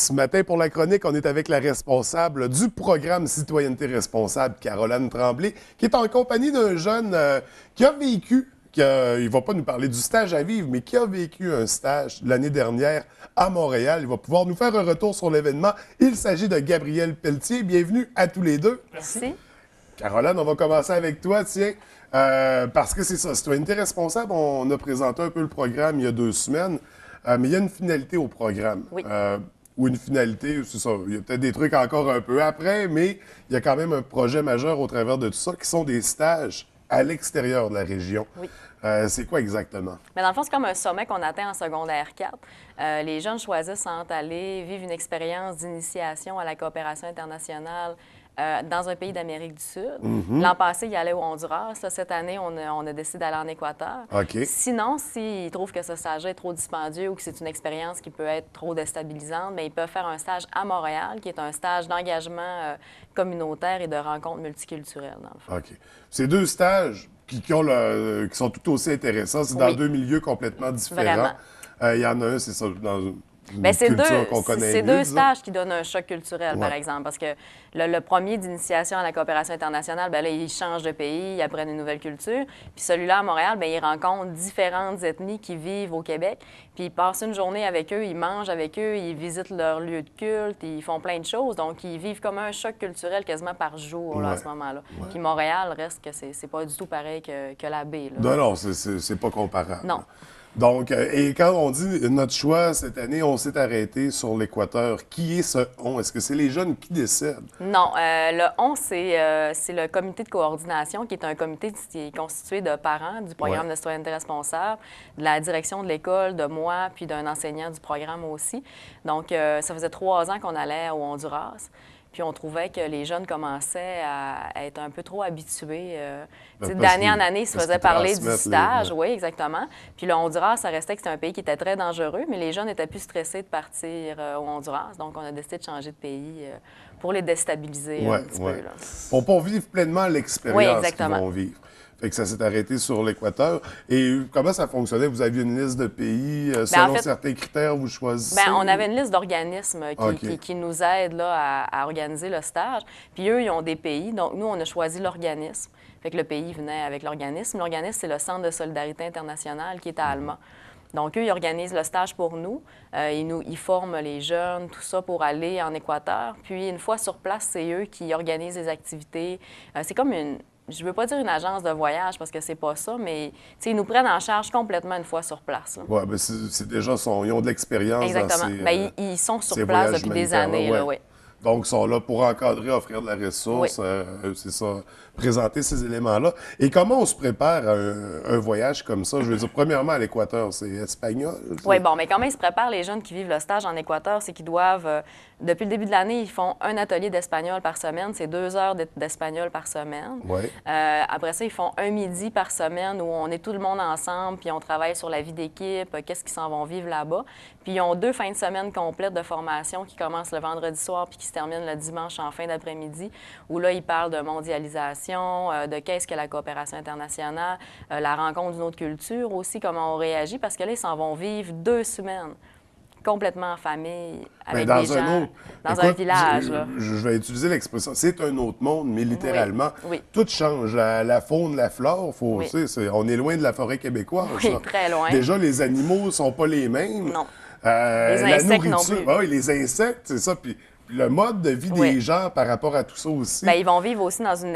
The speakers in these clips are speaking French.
Ce matin, pour la chronique, on est avec la responsable du programme Citoyenneté responsable, Caroline Tremblay, qui est en compagnie d'un jeune qui a vécu, il ne va pas nous parler du stage à vivre, mais qui a vécu un stage l'année dernière à Montréal. Il va pouvoir nous faire un retour sur l'événement. Il s'agit de Gabriel Pelletier. Bienvenue à tous les deux. Merci. Caroline, on va commencer avec toi, tiens, parce que c'est ça, Citoyenneté responsable, on a présenté un peu le programme il y a 2 semaines, mais il y a une finalité au programme. Oui. Ou une finalité, c'est ça, il y a peut-être des trucs encore un peu après, mais il y a quand même un projet majeur au travers de tout ça, qui sont des stages à l'extérieur de la région. Oui. C'est quoi exactement? Mais dans le fond, c'est comme un sommet qu'on atteint en secondaire 4. Les jeunes choisissent entre aller vivre une expérience d'initiation à la coopération internationale dans un pays d'Amérique du Sud. L'an passé, ils allaient au Honduras. Là, cette année, on a décidé d'aller en Équateur. OK. Sinon, s'ils trouvent que ce stage est trop dispendieux ou que c'est une expérience qui peut être trop déstabilisante, bien, ils peuvent faire un stage à Montréal, qui est un stage d'engagement communautaire et de rencontres multiculturelles, dans le fond. OK. Ces 2 stages qui sont tout aussi intéressants, c'est dans Oui. 2 milieux complètement différents. Vraiment. Il y en a un, c'est ça, dans une Bien, c'est culture qu'on connaît c'est mieux, deux disons. stages qui donnent un choc culturel, par Ouais. exemple, parce que le premier d'initiation à la coopération internationale, bien là, ils changent de pays, ils apprennent une nouvelle culture. Puis celui-là, à Montréal, bien, ils rencontrent différentes ethnies qui vivent au Québec. Puis ils passent une journée avec eux, ils mangent avec eux, ils visitent leur lieu de culte, ils font plein de choses. Donc, ils vivent comme un choc culturel quasiment par jour, là, à Ouais. ce moment-là. Ouais. Puis Montréal reste que c'est pas du tout pareil que la baie, là. Non, non, c'est pas comparable. Non. Donc, et quand on dit notre choix cette année, on s'est arrêté sur l'Équateur. Qui est ce on? Est-ce que c'est les jeunes qui décident? Non, le ON, c'est le comité de coordination, qui est un comité qui est constitué de parents du programme Ouais. de citoyenneté responsable, de la direction de l'école, de moi, puis d'un enseignant du programme aussi. Donc, ça faisait 3 ans qu'on allait au Honduras. Puis on trouvait que les jeunes commençaient à être un peu trop habitués. Tu sais, Parce d'année en qu'ils- année, ils se parce faisaient qu'ils parler du transmettent stage. les- Oui, exactement. Puis le Honduras, ça restait que c'était un pays qui était très dangereux, mais les jeunes étaient plus stressés de partir au Honduras. Donc, on a décidé de changer de pays pour les déstabiliser Ouais, un petit ouais. peu, là. Pour vivre pleinement Oui, l'expérience qu'ils exactement. vont vivre. Fait que ça s'est arrêté sur l'Équateur. Et comment ça fonctionnait? Vous aviez une liste de pays, selon en fait, certains critères, vous choisissez? Bien, on avait une liste d'organismes OK. qui nous aident là, à organiser le stage. Puis eux, ils ont des pays. Donc, nous, on a choisi l'organisme. Fait que le pays venait avec l'organisme. L'organisme, c'est le Centre de solidarité internationale qui est à Alma. Donc, eux, ils organisent le stage pour nous. Ils forment les jeunes, tout ça, pour aller en Équateur. Puis, une fois sur place, c'est eux qui organisent les activités. C'est comme une... Je ne veux pas dire une agence de voyage parce que c'est pas ça, mais tu sais, ils nous prennent en charge complètement une fois sur place, là. Ouais, ben c'est déjà, ils ont de l'expérience dans Exactement. ces, Bien, ils sont sur ces place voyages depuis des humanitaires-là, années, là, ouais. oui. Donc, ils sont là pour encadrer, offrir de la ressource, c'est ça, présenter ces éléments-là. Et comment on se prépare à un voyage comme ça? Je veux dire, premièrement, à l'Équateur, c'est espagnol? Oui, bon, mais comment ils se préparent, les jeunes qui vivent le stage en Équateur? C'est qu'ils doivent, depuis le début de l'année, ils font un atelier d'espagnol par semaine. C'est 2 heures d'espagnol par semaine. Ouais. Après ça, ils font un midi par semaine où on est tout le monde ensemble, puis on travaille sur la vie d'équipe, qu'est-ce qu'ils s'en vont vivre là-bas. Puis ils ont 2 fins de semaine complètes de formation qui commencent le vendredi soir puis qui se terminent le dimanche en fin d'après-midi, où là, ils parlent de mondialisation, de qu'est-ce que la coopération internationale, la rencontre d'une autre culture aussi, comment on réagit, parce que là, ils s'en vont vivre 2 semaines complètement en famille, Ben, avec dans des un gens, autre. dans Écoute, un village, là. je vais utiliser l'expression. C'est un autre monde, mais littéralement, Oui. tout change. La faune, la flore, faut, Oui. tu sais, on est loin de la forêt québécoise. Oui, là. très loin. Déjà, les animaux sont pas les mêmes. Non. La Les insectes non nourriture, plus. oui, les insectes, c'est ça. Puis le mode de vie Oui. des gens par rapport à tout ça aussi. Bien, ils vont vivre aussi dans une,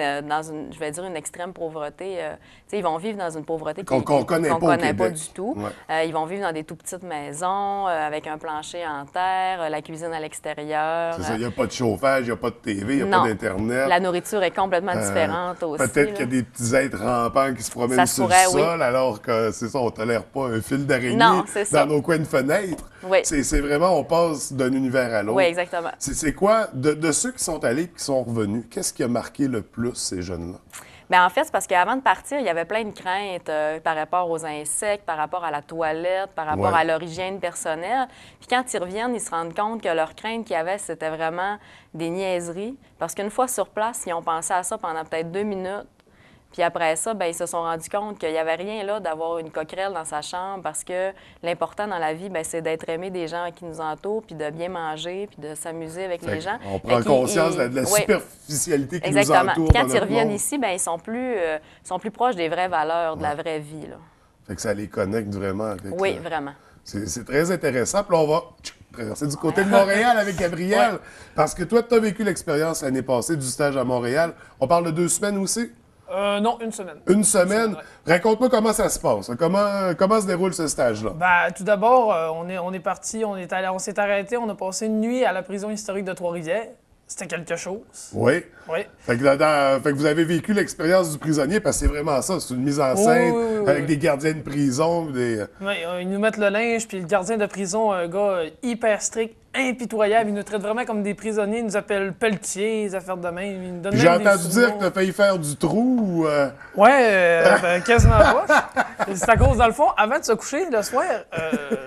je vais dire, une extrême pauvreté. Tu sais, ils vont vivre dans une pauvreté Qu'on connaît pas au connaît pas Québec. du tout. Ouais. Ils vont vivre dans des tout petites maisons, avec un plancher en terre, la cuisine à l'extérieur. C'est ça, il n'y a pas de chauffage, il n'y a pas de TV, il n'y a Non. pas d'Internet. La nourriture est complètement différente aussi. Peut-être qu'il y a là. des petits êtres rampants qui se promènent Ça se sur pourrait, le oui. sol, alors que c'est ça, on ne tolère pas un fil d'araignée Non, c'est ça. dans nos coins de fenêtre. Oui. C'est vraiment, on passe d'un univers à l'autre. Oui, exactement. C'est quoi, de ceux qui sont allés et qui sont revenus, qu'est-ce qui a marqué le plus ces jeunes-là? Bien, en fait, c'est parce qu'avant de partir, il y avait plein de craintes par rapport aux insectes, par rapport à la toilette, par rapport Ouais. à leur hygiène personnelle. Puis quand ils reviennent, ils se rendent compte que leurs craintes qu'il y avait, c'était vraiment des niaiseries. Parce qu'une fois sur place, ils ont pensé à ça pendant peut-être 2 minutes. Puis après ça, ben ils se sont rendus compte qu'il n'y avait rien là d'avoir une coquerelle dans sa chambre parce que l'important dans la vie, ben c'est d'être aimé des gens qui nous entourent, puis de bien manger, puis de s'amuser avec les gens. On prend conscience de la oui, superficialité qui exactement. nous entoure. Puis quand dans ils notre reviennent monde. ici, ben ils sont plus proches des vraies valeurs, de la vraie vie. Là. Fait que ça les connecte vraiment avec Oui, vraiment. C'est très intéressant. Puis là, on va traverser du côté de Montréal avec Gabriel. Ouais. Parce que toi, tu as vécu l'expérience l'année passée du stage à Montréal. On parle de 2 semaines aussi? Non, une semaine. Une semaine? Ouais. Raconte-moi comment ça se passe. Comment se déroule ce stage-là? Ben, tout d'abord, on est parti, on s'est arrêté, on a passé une nuit à la prison historique de Trois-Rivières. C'était quelque chose. Oui. Oui. Fait que vous avez vécu l'expérience du prisonnier parce que c'est vraiment ça. C'est une mise en scène oui, avec des gardiens de prison. Oui, ils nous mettent le linge, puis le gardien de prison, un gars hyper strict, impitoyable. Il nous traite vraiment comme des prisonniers. Il nous appelle Pelletier, les affaires de même. Il nous donne Puis j'ai même des entendu dire surnoms. que tu as failli faire du trou ou. Ouais, ben, quasiment pas. C'est à cause, dans le fond, avant de se coucher le soir,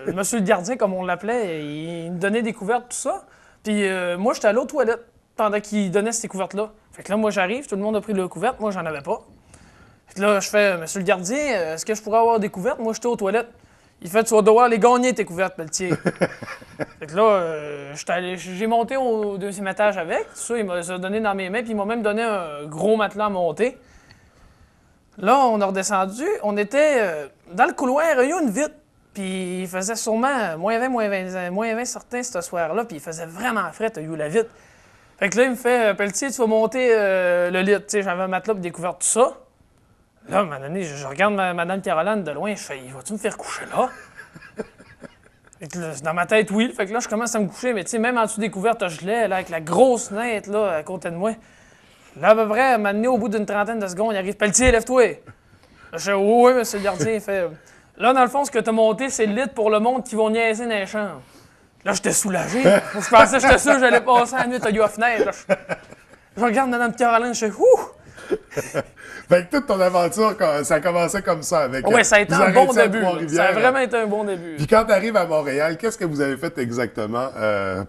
monsieur le gardien, comme on l'appelait, il nous donnait des couvertes, tout ça. Puis moi, j'étais allé aux toilettes pendant qu'il donnait ces couvertes-là. Fait que là, moi, j'arrive, tout le monde a pris le couverte, moi, j'en avais pas. Fait que là, je fais, monsieur le gardien, est-ce que je pourrais avoir des couvertes? Moi, j'étais aux toilettes. Il fait, tu vas devoir les gagner, tes couvertes, Pelletier. Fait que là, j'ai monté au 2e étage avec, tout ça, il m'a donné dans mes mains, puis il m'a même donné un gros matelas à monter. Là, on a redescendu, on était dans le couloir, il y a eu une vitre, puis il faisait sûrement moins 20 certains ce soir-là, puis il faisait vraiment frais, il y a eu la vitre. Fait que là, il me fait, Pelletier, tu vas monter le lit. Tu sais, j'avais un matelas pour découvert tout ça. Là, à un moment donné, je regarde Madame Caroline de loin, je fais, vas-tu me faire coucher là? Fait que là, dans ma tête, oui. Fait que là, je commence à me coucher, mais tu sais, même en dessous des couvertes, je l'ai, là, avec la grosse natte, là, à côté de moi. Là, à peu près, à un moment donné, au bout d'une trentaine de secondes, il arrive, Pelletier, lève-toi. Là, je fais, oui, monsieur le gardien. Il fait, là, dans le fond, ce que t'as monté, c'est le lit pour le monde qui vont niaiser dans les chambres. Là, j'étais soulagé. Je pensais, j'étais sûr que j'allais passer la nuit à la fenêtre. Là, je regarde Mme Caroline, je fais, ouh! Fait que toute ton aventure, ça commençait comme ça avec. Oui, ça a été vous un bon arrêtiez à début. Trois-Rivières. Ça a vraiment été un bon début. Puis quand tu arrives à Montréal, qu'est-ce que vous avez fait exactement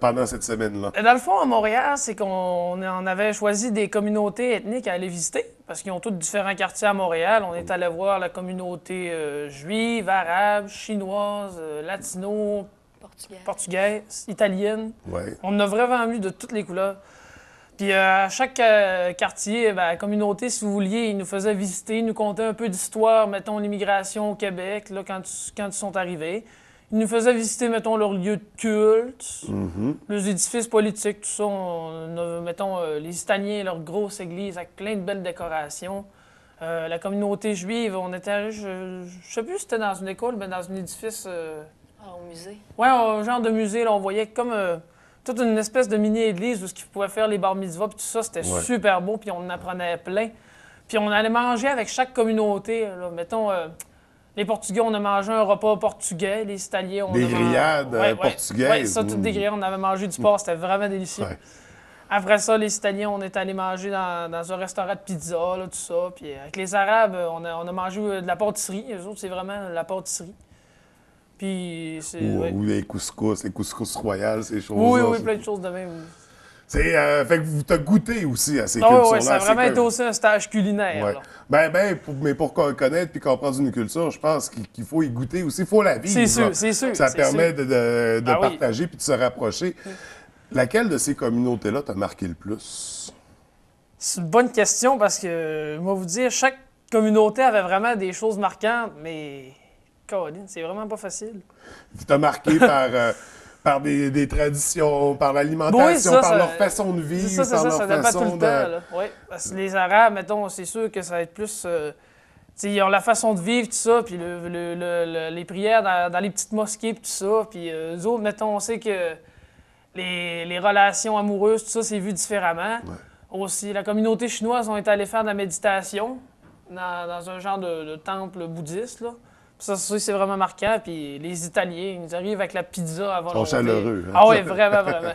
pendant cette semaine-là? Dans le fond, à Montréal, c'est qu'on avait choisi des communautés ethniques à aller visiter, parce qu'ils ont tous différents quartiers à Montréal. On est allé voir la communauté juive, arabe, chinoise, latino, portugaise, italienne. Ouais. On en a vraiment vu de toutes les couleurs. Puis à chaque quartier, la communauté, si vous vouliez, ils nous faisaient visiter, ils nous contaient un peu d'histoire, mettons, l'immigration au Québec, là, quand ils sont arrivés. Ils nous faisaient visiter, mettons, leurs lieux de culte, leurs édifices politiques, tout ça. On a, mettons, les Italiens, leur grosse église avec plein de belles décorations. La communauté juive, on était allé, je sais plus si c'était dans une école, mais dans un édifice... Au musée. Ouais, un genre de musée, là, on voyait comme toute une espèce de mini-église où ils pouvaient faire les bar mitzvahs, puis tout ça, c'était super beau, puis on en apprenait plein. Puis on allait manger avec chaque communauté, là. Mettons, les Portugais, on a mangé un repas portugais, les Italiens, on Des a grillades portugaises. Oui, ça, toutes des grillades, on avait mangé du porc, c'était vraiment délicieux. Ouais. Après ça, les Italiens, on est allé manger dans un restaurant de pizza, là, tout ça. Puis avec les Arabes, on a mangé de la pâtisserie. Eux autres, c'est vraiment la pâtisserie. Puis c'est... Ou les couscous royales, ces choses-là. Oui, plein de choses de même. Fait que vous t'as goûté aussi à ces Ah cultures-là. oui, ça a c'est vraiment comme- été aussi un stage culinaire. Ouais. Là. Mais pour connaître puis comprendre une culture, je pense qu'il faut y goûter aussi. Il faut la vivre. C'est sûr, là. c'est sûr. Ça c'est permet sûr. de Ah oui. partager puis de se rapprocher. Laquelle de ces communautés-là t'a marqué le plus? C'est une bonne question parce que, moi, vous dire, chaque communauté avait vraiment des choses marquantes, mais... Caroline, c'est vraiment pas facile. T'as marqué par des traditions, par l'alimentation, Oui, ça, par ça- leur façon de vivre, C'est par leur ça donne pas tout façon le temps. Là. Ouais. Parce que les Arabes, mettons, c'est sûr que ça va être plus... tu sais, ils ont la façon de vivre, tout ça, puis les prières dans les petites mosquées, puis tout ça. Puis eux autres, mettons, on sait que les relations amoureuses, tout ça, c'est vu différemment. Ouais. Aussi, la communauté chinoise, on est allé faire de la méditation dans un genre de temple bouddhiste, là. Ça, c'est vraiment marquant. Puis les Italiens, ils arrivent avec la pizza avant Ils sont chaleureux, hein. Ah oui, vraiment, vraiment.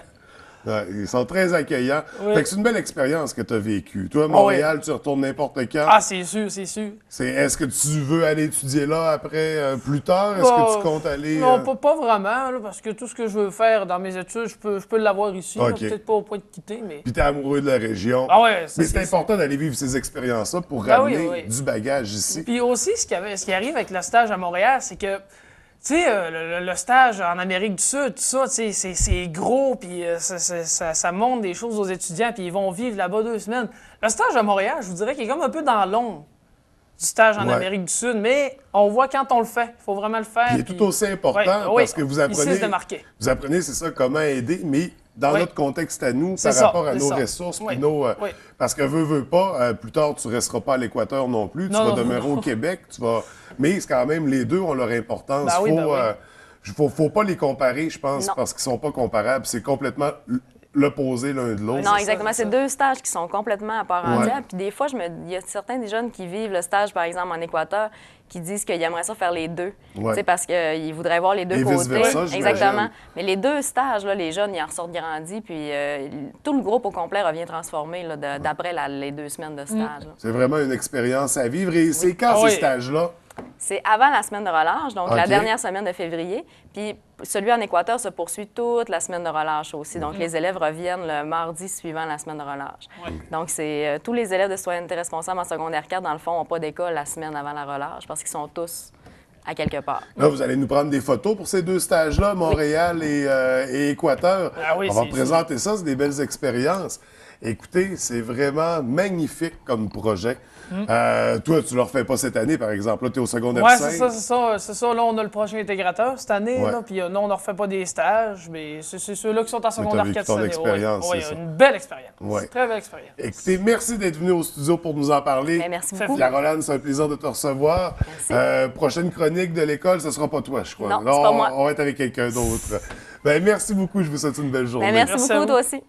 Ouais, ils sont très accueillants. Oui. Fait que c'est une belle expérience que tu as vécue. Toi, à Montréal, tu retournes n'importe quand. Ah, c'est sûr, c'est sûr. Est-ce que tu veux aller étudier là après, plus tard? Est-ce Bah, que tu comptes aller... Non, pas vraiment, là, parce que tout ce que je veux faire dans mes études, je peux l'avoir ici. là. OK. Peut-être pas au point de quitter, mais... Puis t'es amoureux de la région. Ah ouais, ça, Mais c'est important d'aller vivre ces expériences-là pour Ben oui, ramener oui. du bagage ici. Puis aussi, ce qui arrive avec le stage à Montréal, c'est que, tu sais, le stage en Amérique du Sud, tout ça, tu sais, c'est gros, puis ça montre des choses aux étudiants, puis ils vont vivre là-bas 2 semaines. Le stage à Montréal, je vous dirais qu'il est comme un peu dans l'ombre du stage en Ouais. Amérique du Sud, mais on voit quand on le fait. Il faut vraiment le faire. Il est puis- tout aussi important Ouais, parce que vous il sait apprenez... se démarquer. Vous apprenez, c'est ça, comment aider, mais dans Oui. notre contexte à nous, C'est par ça, rapport à c'est nos ça. ressources, puis Oui. nos... Oui. Parce que veux pas, plus tard, tu resteras pas à l'Équateur non plus. Tu Non, vas non, demeurer non. au Québec. Mais c'est quand même, les deux ont leur importance. Ben oui, ben Faut pas les comparer, je pense, Non. parce qu'ils sont pas comparables. C'est complètement l'opposé l'un de l'autre. Non, c'est exactement. ça, c'est C'est ça. 2 stages qui sont complètement à part Ouais. entière. Puis des fois, il y a certains des jeunes qui vivent le stage, par exemple, en Équateur, qui disent qu'ils aimeraient ça faire les deux. Ouais. Tu sais, parce qu'ils voudraient voir les deux Et côtés. vice-versa, j'imagine. Exactement. Mais les 2 stages, là, les jeunes, ils en ressortent grandis. Puis tout le groupe au complet revient transformé là, d'après les 2 semaines de stage. là. C'est vraiment une expérience à vivre. Et c'est quand Ah ces oui. stages-là? C'est avant la semaine de relâche, donc la OK. dernière semaine de février. Puis celui en Équateur se poursuit toute la semaine de relâche aussi. Donc les élèves reviennent le mardi suivant la semaine de relâche. Donc c'est tous les élèves de citoyenneté responsable en secondaire 4, dans le fond, n'ont pas d'école la semaine avant la relâche parce qu'ils sont tous à quelque part. Là, vous allez nous prendre des photos pour ces 2 stages-là, Montréal et Équateur. Ah oui, On va c'est- présenter ça, c'est des belles expériences. Écoutez, c'est vraiment magnifique comme projet. Toi, tu ne le refais pas cette année, par exemple. Là, tu es au secondaire Ouais, 5. c'est ça. Là, on a le prochain intégrateur cette année. Ouais. Là, puis non, on ne refait pas des stages, mais c'est ceux-là qui sont en secondaire vécu 4 ton cette année. expérience, Oui, c'est ça. une belle expérience. Ouais. Très belle expérience. Écoutez, merci d'être venu au studio pour nous en parler. Bien, merci Fait beaucoup. Caroline, c'est un plaisir de te recevoir. Prochaine chronique de l'école, ce ne sera pas toi, je crois. Non, Là, c'est pas moi. On va être avec quelqu'un d'autre. Ben, merci beaucoup. Je vous souhaite une belle journée. Ben, merci Merci à beaucoup, vous. toi aussi.